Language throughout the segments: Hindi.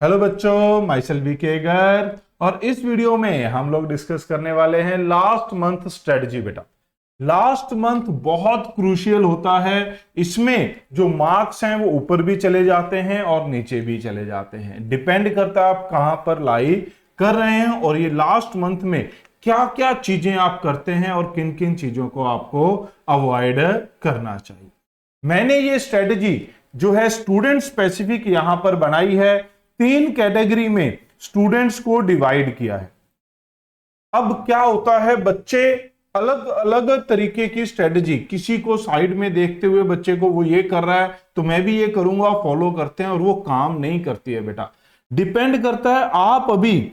हेलो बच्चों, माई सेल्फ वीके गर्ग। और इस वीडियो में हम लोग डिस्कस करने वाले हैं लास्ट मंथ स्ट्रेटजी। बेटा, लास्ट मंथ बहुत क्रूशियल होता है। इसमें जो मार्क्स हैं वो ऊपर भी चले जाते हैं और नीचे भी चले जाते हैं। डिपेंड करता है आप कहां पर लाई कर रहे हैं और ये लास्ट मंथ में क्या क्या चीजें आप करते हैं और किन किन चीजों को आपको अवॉइड करना चाहिए। मैंने ये स्ट्रेटजी जो है स्टूडेंट स्पेसिफिक यहां पर बनाई है। 3 कैटेगरी में स्टूडेंट्स को डिवाइड किया है। अब क्या होता है, बच्चे अलग अलग तरीके की स्ट्रेटजी, किसी को साइड में देखते हुए बच्चे को वो ये कर रहा है तो मैं भी ये करूंगा, फॉलो करते हैं और वो काम नहीं करती है। बेटा, डिपेंड करता है। आप अभी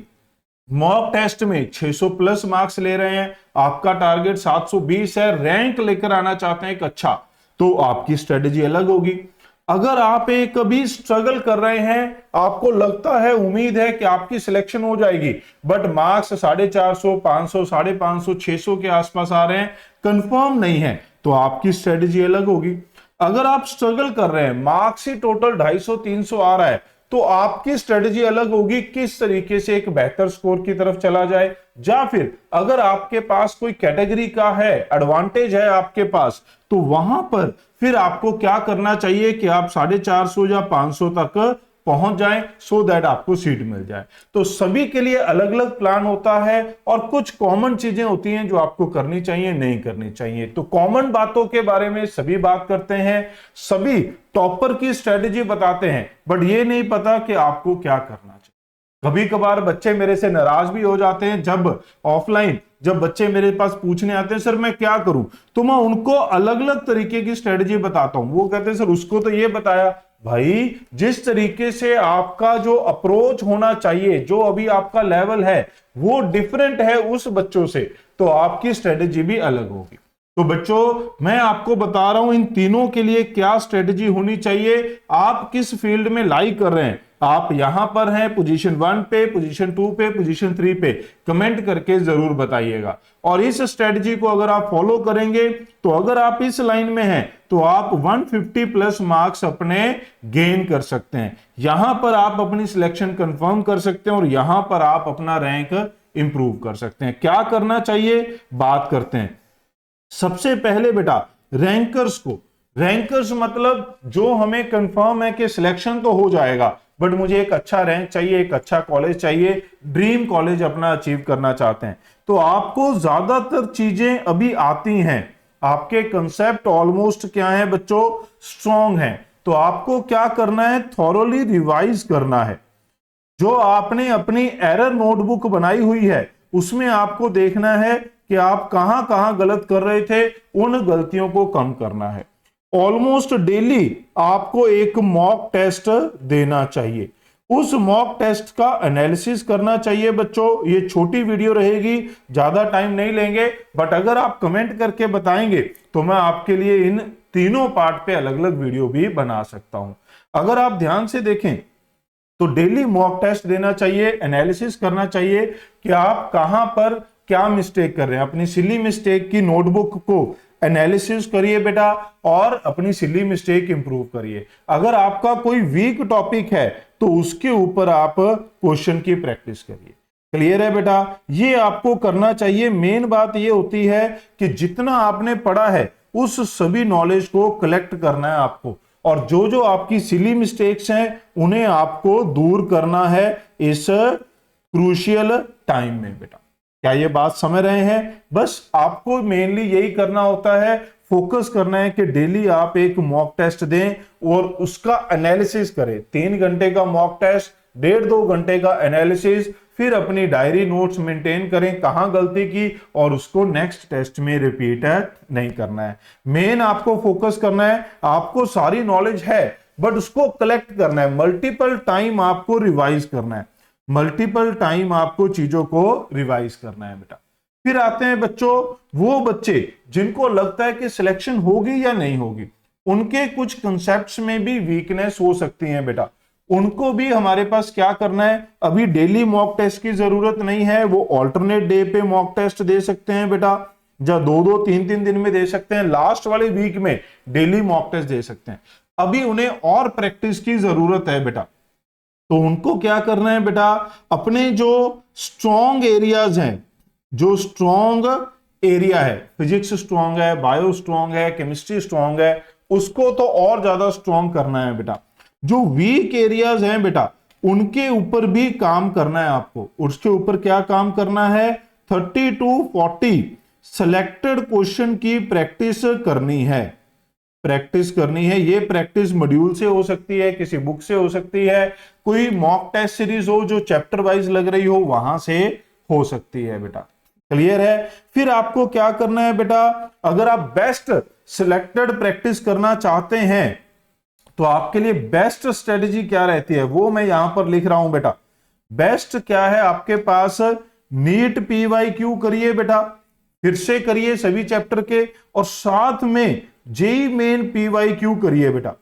मॉक टेस्ट में 600 प्लस मार्क्स ले रहे हैं, आपका टारगेट 720 है, रैंक लेकर आना चाहते हैं एक अच्छा, तो आपकी स्ट्रेटजी अलग होगी। अगर आप एक कभी स्ट्रगल कर रहे हैं, आपको लगता है, उम्मीद है कि आपकी सिलेक्शन हो जाएगी, बट मार्क्स 450, 500, 550, 600 के आसपास आ रहे हैं, कंफर्म नहीं है, तो आपकी स्ट्रेटजी अलग होगी। अगर आप स्ट्रगल कर रहे हैं, मार्क्स ही टोटल 250, 300 आ रहा है, तो आपकी स्ट्रेटजी अलग होगी, किस तरीके से एक बेहतर स्कोर की तरफ चला जाए। या फिर अगर आपके पास कोई कैटेगरी का है, एडवांटेज है आपके पास, तो वहां पर फिर आपको क्या करना चाहिए कि आप 450 या 500 तक पहुंच जाएं, सो दैट आपको सीट मिल जाए। तो सभी के लिए अलग अलग प्लान होता है और कुछ कॉमन चीजें होती हैं जो आपको करनी चाहिए, नहीं करनी चाहिए। तो कॉमन बातों के बारे में सभी बात करते हैं, सभी टॉपर की स्ट्रेटजी बताते हैं, बट ये नहीं पता कि आपको क्या करना चाहिए। कभी कभार बच्चे मेरे से नाराज भी हो जाते हैं जब बच्चे मेरे पास पूछने आते हैं, सर मैं क्या करूं, तो मैं उनको अलग अलग तरीके की स्ट्रेटजी बताता हूं। वो कहते हैं सर उसको तो ये बताया। भाई, जिस तरीके से आपका जो अप्रोच होना चाहिए, जो अभी आपका लेवल है वो डिफरेंट है उस बच्चों से, तो आपकी स्ट्रेटजी भी अलग होगी। तो बच्चों, मैं आपको बता रहा हूं इन तीनों के लिए क्या स्ट्रेटजी होनी चाहिए। आप किस फील्ड में लाइक कर रहे हैं, आप यहां पर हैं पोजीशन 1 पे, पोजीशन 2 पे, पोजीशन 3 पे, कमेंट करके जरूर बताइएगा। और इस स्ट्रेटजी को अगर आप फॉलो करेंगे तो अगर आप इस लाइन में हैं तो आप 150 प्लस मार्क्स अपने गेन कर सकते हैं। यहां पर आप अपनी सिलेक्शन कंफर्म कर सकते हैं और यहां पर आप अपना रैंक इंप्रूव कर सकते हैं। क्या करना चाहिए, बात करते हैं। सबसे पहले बेटा, रैंकर्स मतलब जो हमें कंफर्म है कि सिलेक्शन तो हो जाएगा, बट मुझे एक अच्छा रैंक चाहिए, एक अच्छा कॉलेज चाहिए, ड्रीम कॉलेज अपना अचीव करना चाहते हैं। तो आपको ज्यादातर चीजें अभी आती हैं, आपके कंसेप्ट ऑलमोस्ट क्या है बच्चों, स्ट्रॉन्ग हैं। तो आपको क्या करना है, थॉरोली रिवाइज करना है। जो आपने अपनी एरर नोटबुक बनाई हुई है उसमें आपको देखना है कि आप कहां कहां गलत कर रहे थे, उन गलतियों को कम करना है। ऑलमोस्ट डेली आपको एक मॉक टेस्ट देना चाहिए, उस मॉक टेस्ट का एनालिसिस करना चाहिए। बच्चों, ये छोटी वीडियो रहेगी, ज्यादा टाइम नहीं लेंगे, बट अगर आप कमेंट करके बताएंगे तो मैं आपके लिए इन तीनों पार्ट पे अलग अलग वीडियो भी बना सकता हूं। अगर आप ध्यान से देखें तो डेली मॉक टेस्ट देना चाहिए, एनालिसिस करना चाहिए कि आप कहां पर क्या मिस्टेक कर रहे हैं। अपनी सिली मिस्टेक की नोटबुक को एनालिसिस करिए बेटा और अपनी सिली मिस्टेक इंप्रूव करिए। अगर आपका कोई वीक टॉपिक है तो उसके ऊपर आप क्वेश्चन की प्रैक्टिस करिए। क्लियर है बेटा, ये आपको करना चाहिए। मेन बात ये होती है कि जितना आपने पढ़ा है उस सभी नॉलेज को कलेक्ट करना है आपको, और जो जो आपकी सिली मिस्टेक्स हैं उन्हें आपको दूर करना है इस क्रूशियल टाइम में। बेटा, क्या ये बात समझ रहे हैं? बस आपको मेनली यही करना होता है, फोकस करना है कि डेली आप एक मॉक टेस्ट दें और उसका एनालिसिस करें। 3 घंटे का मॉक टेस्ट, 1.5-2 घंटे का एनालिसिस, फिर अपनी डायरी नोट्स मेंटेन करें कहां गलती की, और उसको नेक्स्ट टेस्ट में रिपीट नहीं करना है। मेन आपको फोकस करना है, आपको सारी नॉलेज है बट उसको कलेक्ट करना है, मल्टीपल टाइम आपको रिवाइज करना है, मल्टीपल टाइम आपको चीजों को रिवाइज करना है बेटा। फिर आते हैं बच्चों वो बच्चे जिनको लगता है कि सिलेक्शन होगी या नहीं होगी, उनके कुछ कंसेप्ट्स में भी वीकनेस हो सकती है बेटा। उनको भी हमारे पास क्या करना है, अभी डेली मॉक टेस्ट की जरूरत नहीं है, वो ऑल्टरनेट डे पे मॉक टेस्ट दे सकते हैं बेटा, या 2-2, 3-3 दिन में दे सकते हैं, लास्ट वाले वीक में डेली मॉक टेस्ट दे सकते हैं। अभी उन्हें और प्रैक्टिस की जरूरत है बेटा। तो उनको क्या करना है बेटा, अपने जो स्ट्रॉन्ग एरियाज हैं, जो स्ट्रॉन्ग एरिया है, फिजिक्स स्ट्रॉन्ग है, बायो स्ट्रॉन्ग है, केमिस्ट्री स्ट्रॉन्ग है, उसको तो और ज्यादा स्ट्रॉन्ग करना है बेटा। जो वीक एरियाज हैं बेटा, उनके ऊपर भी काम करना है आपको। उसके ऊपर क्या काम करना है, 30 to 40 सिलेक्टेड क्वेश्चन की प्रैक्टिस करनी है। प्रैक्टिस करनी है। ये प्रैक्टिस मॉड्यूल से हो सकती है, किसी बुक से हो सकती है, कोई मॉक टेस्ट सीरीज हो जो चैप्टर वाइज लग रही हो, वहां से हो सकती है बेटा। क्लियर है। फिर आपको क्या करना है बेटा, अगर आप बेस्ट सिलेक्टेड प्रैक्टिस करना चाहते हैं तो आपके लिए बेस्ट स्ट्रेटेजी क्या रहती है, वो मैं यहां पर लिख रहा हूं बेटा। बेस्ट क्या है आपके पास, नीट PYQ करिए बेटा, फिर से करिए सभी चैप्टर के, और साथ में जेई मेन PYQ करिए बेटा।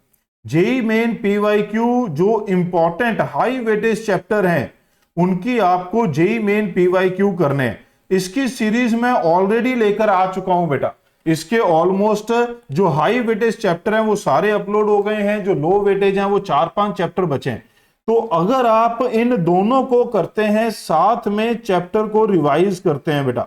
जेई मेन PYQ जो इंपॉर्टेंट हाई वेटेज चैप्टर हैं उनकी आपको जेई मेन PYQ करने हैं। इसकी सीरीज मैं ऑलरेडी लेकर आ चुका हूं बेटा। इसके ऑलमोस्ट जो हाई वेटेज चैप्टर हैं वो सारे अपलोड हो गए हैं, जो लो वेटेज हैं वो 4-5 चैप्टर बचे हैं। तो अगर आप इन दोनों को करते हैं, साथ में चैप्टर को रिवाइज करते हैं बेटा,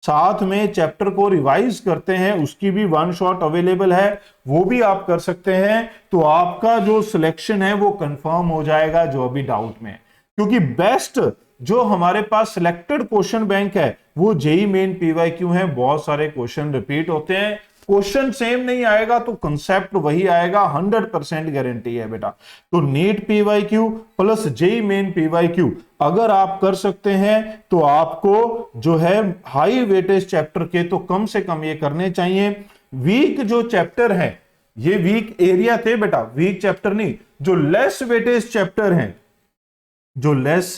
साथ में चैप्टर को रिवाइज करते हैं, उसकी भी वन शॉट अवेलेबल है, वो भी आप कर सकते हैं, तो आपका जो सिलेक्शन है वो कंफर्म हो जाएगा, जो अभी डाउट में है। क्योंकि बेस्ट जो हमारे पास सिलेक्टेड क्वेश्चन बैंक है वो जेई मेन PYQ है। बहुत सारे क्वेश्चन रिपीट होते हैं, क्वेश्चन सेम नहीं आएगा तो कंसेप्ट वही आएगा, 100% गारंटी है बेटा। तो NEET PYQ plus JEE Main PYQ अगर आप कर सकते हैं तो आपको जो है हाई वेटेज चैप्टर के तो कम से कम ये करने चाहिए। वीक जो चैप्टर है, ये वीक एरिया थे बेटा, वीक चैप्टर नहीं, जो लेस वेटेज चैप्टर हैं, जो लेस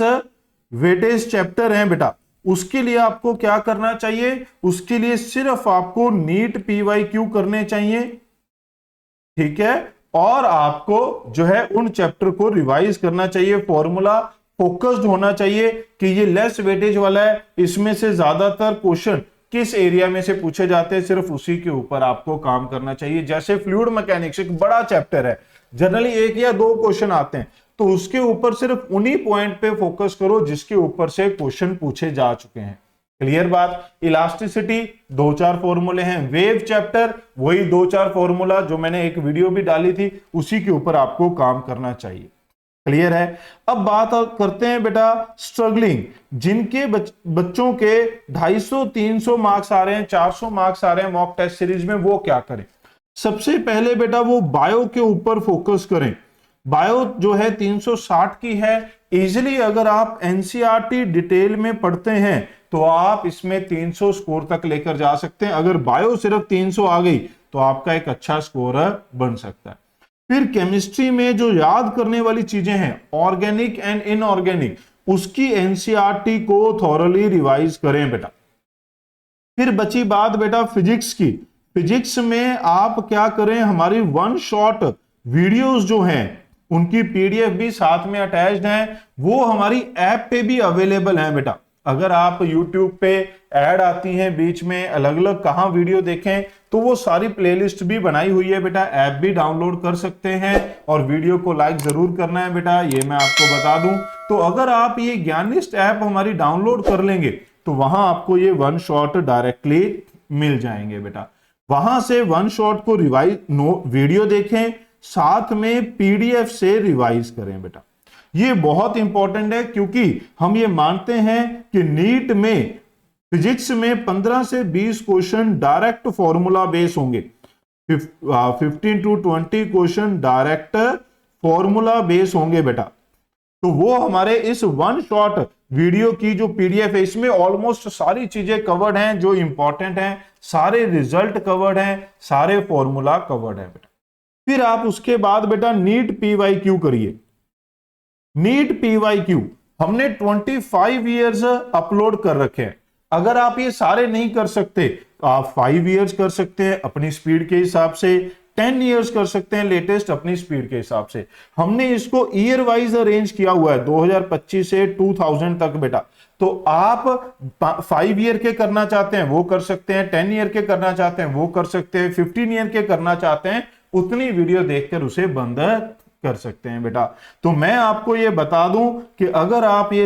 वेटेज चैप्टर हैं बेटा, उसके लिए आपको क्या करना चाहिए, उसके लिए सिर्फ आपको नीट PYQ करने चाहिए, ठीक है। और आपको जो है उन चैप्टर को रिवाइज करना चाहिए, फॉर्मूला फोकस्ड होना चाहिए कि ये लेस वेटेज वाला है, इसमें से ज्यादातर क्वेश्चन किस एरिया में से पूछे जाते हैं, सिर्फ उसी के ऊपर आपको काम करना चाहिए। जैसे फ्लूइड मैकेनिक्स एक बड़ा चैप्टर है, जनरली 1 या 2 क्वेश्चन आते हैं, तो उसके ऊपर सिर्फ उन्हीं पॉइंट पे फोकस करो जिसके ऊपर से क्वेश्चन पूछे जा चुके हैं। क्लियर बात। इलास्टिसिटी 2-4 फॉर्मूले हैं, वेव चैप्टर वही 2-4 फॉर्मूला जो मैंने एक वीडियो भी डाली थी, उसी के ऊपर आपको काम करना चाहिए। क्लियर है। अब बात करते हैं बेटा स्ट्रगलिंग, जिनके बच्चों के 250-300 मार्क्स आ रहे हैं, 400 मार्क्स आ रहे हैं मॉक टेस्ट सीरीज में, वो क्या करें। सबसे पहले बेटा वो बायो के ऊपर फोकस करें। बायो जो है 360 की है, इजिली अगर आप एनसीईआरटी डिटेल में पढ़ते हैं तो आप इसमें 300 स्कोर तक लेकर जा सकते हैं। अगर बायो सिर्फ 300 आ गई तो आपका एक अच्छा स्कोर बन सकता है। फिर केमिस्ट्री में जो याद करने वाली चीजें हैं, ऑर्गेनिक एंड इनऑर्गेनिक, उसकी एनसीईआरटी को थॉरली रिवाइज करें बेटा। फिर बची बात बेटा फिजिक्स की। फिजिक्स में आप क्या करें, हमारी वन शॉट वीडियोस जो हैं उनकी PDF भी साथ में अटैच्ड हैं, वो हमारी ऐप पे भी अवेलेबल है बेटा। अगर आप YouTube पे ऐड आती हैं बीच में अलग अलग कहां वीडियो देखें, तो वो सारी प्लेलिस्ट भी बनाई हुई है बेटा, ऐप भी डाउनलोड कर सकते हैं, और वीडियो को लाइक जरूर करना है बेटा, ये मैं आपको बता दूं। तो अगर आप ये ज्ञानिस्ट ऐप हमारी डाउनलोड कर लेंगे तो वहां आपको ये वन शॉट डायरेक्टली मिल जाएंगे बेटा। वहां से वन शॉट को रिवाइज वीडियो देखें, साथ में PDF से रिवाइज करें बेटा। ये बहुत इंपॉर्टेंट है, क्योंकि हम ये मानते हैं कि नीट में फिजिक्स में 15 से 20 क्वेश्चन डायरेक्ट फॉर्मूला बेस होंगे, 15 to 20 question direct formula base होंगे बेटा। तो वो हमारे इस वन शॉट वीडियो की जो PDF है, इसमें ऑलमोस्ट सारी चीजें कवर्ड हैं जो इंपॉर्टेंट हैं, सारे रिजल्ट कवर्ड हैं, सारे फॉर्मूला कवर्ड है बेटा। फिर आप उसके बाद बेटा नीट PYQ करिए। नीट PYQ हमने 25 ईयर्स अपलोड कर रखे हैं। अगर आप ये सारे नहीं कर सकते तो आप 5 ईयर्स कर सकते हैं अपनी स्पीड के हिसाब से, 10 ईयर्स कर सकते हैं लेटेस्ट अपनी स्पीड के हिसाब से। हमने इसको ईयर वाइज अरेंज किया हुआ है, 2025 से 2000 तक बेटा। तो आप 5 ईयर के करना चाहते हैं वो कर सकते हैं, 10 ईयर के करना चाहते हैं वो कर सकते हैं, 15 ईयर के करना चाहते हैं, उतनी वीडियो देखकर उसे बंद कर सकते हैं बेटा। तो मैं आपको ये बता दूं कि अगर आप ये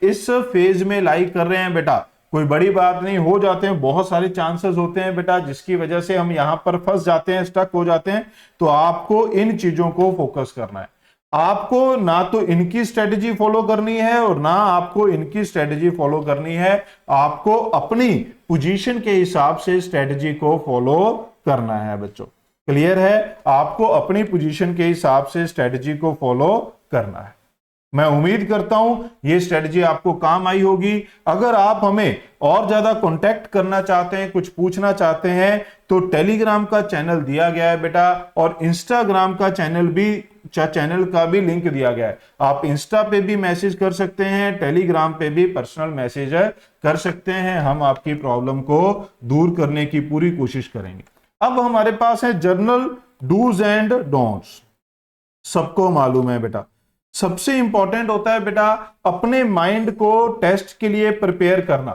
इस फेज में लाइक कर रहे हैं बेटा, कोई बड़ी बात नहीं, हो जाते हैं, बहुत सारे चांसेस होते हैं बेटा जिसकी वजह से हम यहां पर फंस जाते हैं, स्टक हो जाते हैं। तो आपको इन चीजों को फोकस करना है। आपको ना तो इनकी स्ट्रेटेजी फॉलो करनी है और ना आपको इनकी स्ट्रेटेजी फॉलो करनी है। आपको अपनी पोजीशन के हिसाब से स्ट्रेटेजी को फॉलो करना है बच्चों। क्लियर है? आपको अपनी पोजीशन के हिसाब से स्ट्रेटेजी को फॉलो करना है। मैं उम्मीद करता हूं ये स्ट्रेटजी आपको काम आई होगी। अगर आप हमें और ज्यादा कांटेक्ट करना चाहते हैं, कुछ पूछना चाहते हैं, तो टेलीग्राम का चैनल दिया गया है बेटा, और इंस्टाग्राम का चैनल का भी लिंक दिया गया है। आप इंस्टा पे भी मैसेज कर सकते हैं, टेलीग्राम पे भी पर्सनल मैसेज कर सकते हैं। हम आपकी प्रॉब्लम को दूर करने की पूरी कोशिश करेंगे। अब हमारे पास है जर्नल डूज एंड डोंट्स। सबको मालूम है बेटा, सबसे इंपॉर्टेंट होता है बेटा अपने माइंड को टेस्ट के लिए प्रिपेयर करना।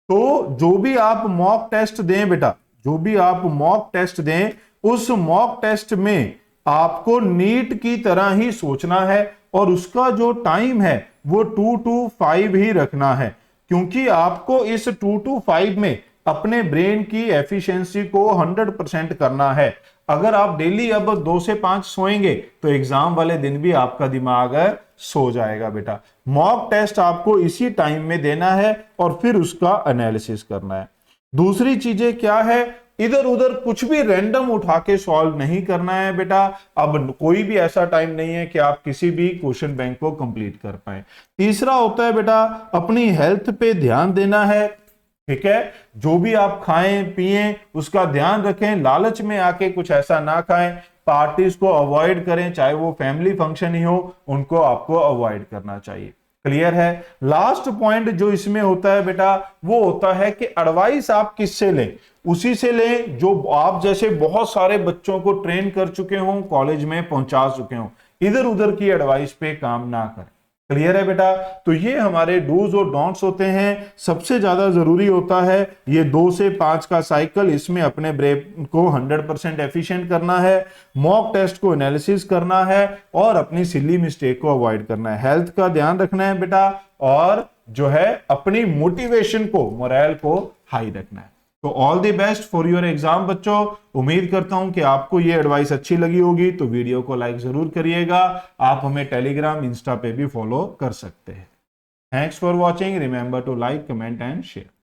तो जो भी आप मॉक टेस्ट दें बेटा, जो भी आप मॉक टेस्ट दें, उस मॉक टेस्ट में आपको नीट की तरह ही सोचना है और उसका जो टाइम है वो 2 to 5 ही रखना है, क्योंकि आपको इस 2 to 5 में अपने ब्रेन की एफिशिएंसी को 100% करना है। अगर आप डेली अब 2 से 5 सोएंगे तो एग्जाम वाले दिन भी आपका दिमाग सो जाएगा बेटा। मॉक टेस्ट आपको इसी टाइम में देना है और फिर उसका एनालिसिस करना है। दूसरी चीजें क्या है, इधर उधर कुछ भी रैंडम उठा के सॉल्व नहीं करना है बेटा। अब कोई भी ऐसा टाइम नहीं है कि आप किसी भी क्वेश्चन बैंक को कंप्लीट कर पाए। तीसरा होता है बेटा अपनी हेल्थ पे ध्यान देना है। ठीक है, जो भी आप खाएं पिएं उसका ध्यान रखें, लालच में आके कुछ ऐसा ना खाएं। पार्टीज को अवॉइड करें, चाहे वो फैमिली फंक्शन ही हो, उनको आपको अवॉइड करना चाहिए। क्लियर है? लास्ट पॉइंट जो इसमें होता है बेटा वो होता है कि एडवाइस आप किससे लें, उसी से लें जो आप जैसे बहुत सारे बच्चों को ट्रेन कर चुके हों, कॉलेज में पहुंचा चुके हों। इधर उधर की एडवाइस पे काम ना करें। क्लियर है बेटा? तो ये हमारे डूज और डोंट्स होते हैं। सबसे ज्यादा जरूरी होता है ये 2 से 5 का साइकिल, इसमें अपने ब्रेन को 100% एफिशिएंट करना है, मॉक टेस्ट को एनालिसिस करना है और अपनी सिली मिस्टेक को अवॉइड करना है। हेल्थ का ध्यान रखना है बेटा और जो है अपनी मोटिवेशन को, मोरल को हाई रखना है। तो all the best for your exam बच्चों। उम्मीद करता हूं कि आपको ये एडवाइस अच्छी लगी होगी, तो वीडियो को लाइक जरूर करिएगा। आप हमें टेलीग्राम, इंस्टा पे भी फॉलो कर सकते हैं। Thanks for watching. Remember to like, comment and share.